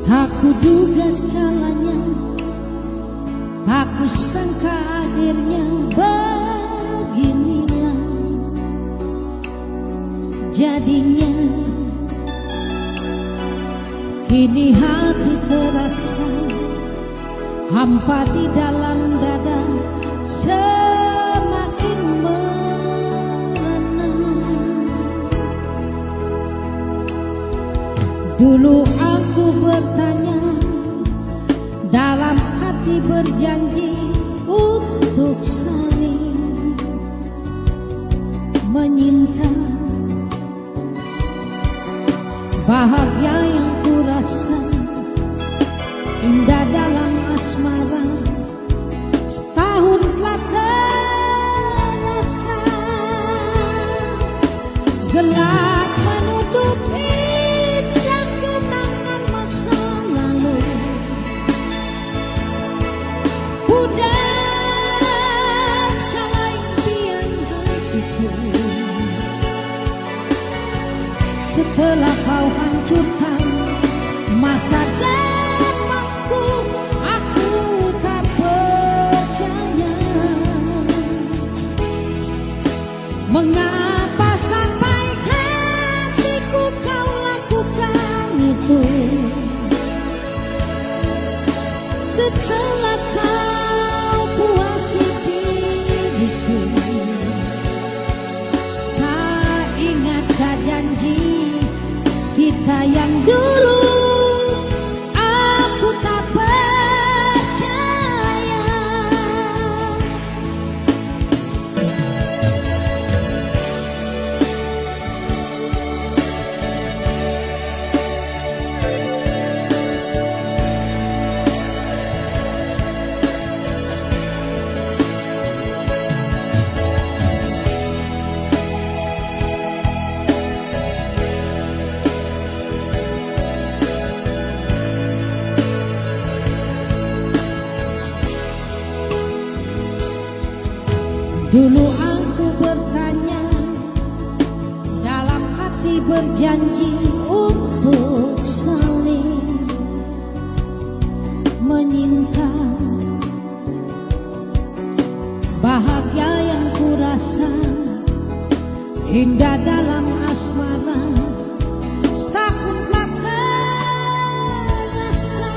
Tak kuduga skalanya, tak kusangka akhirnya beginilah jadinya. Kini hati terasa hampa di dalam dada, semakin merana. Dulu aku bertanya, dalam hati berjanji untuk saling menyinta. Bahagia yang kurasa indah dalam asmara, setahun telah terasa. Gelap menutup indah kenangan masa lalu. Pudas kala impian hatiku, setelah kau hancurkan masa depanku. Aku tak percaya, mengapa sampai hatiku kau lakukan itu. Setelah kau puasi diriku, tak ingatkah janji kita yang dulu. Aku tak percaya. Dulu aku bertanya, dalam hati berjanji untuk saling menyinta. Bahagia yang kurasa indah dalam asmara, setahun telah terasa.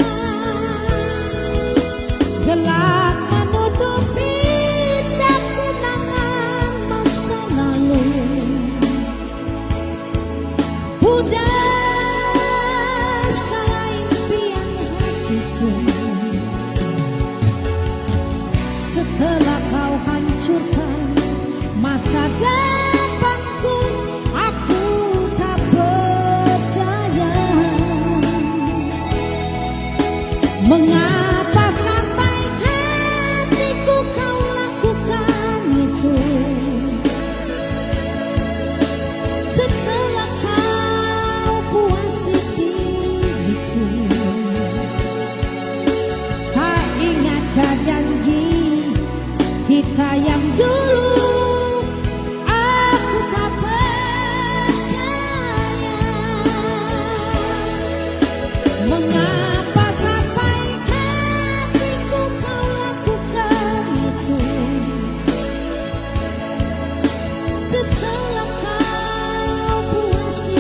Gelap menutupi pudas kala impian hatiku. Setelah kau hancurkan masa depanku, aku tak percaya, mengapa sampai hatiku kau lakukan itu. Setelah kau puasi diriku, tak ingatkah janji kita yang dulu. Aku tak percaya, mengapa sampai hatiku kau lakukan itu. Setelah kau puasi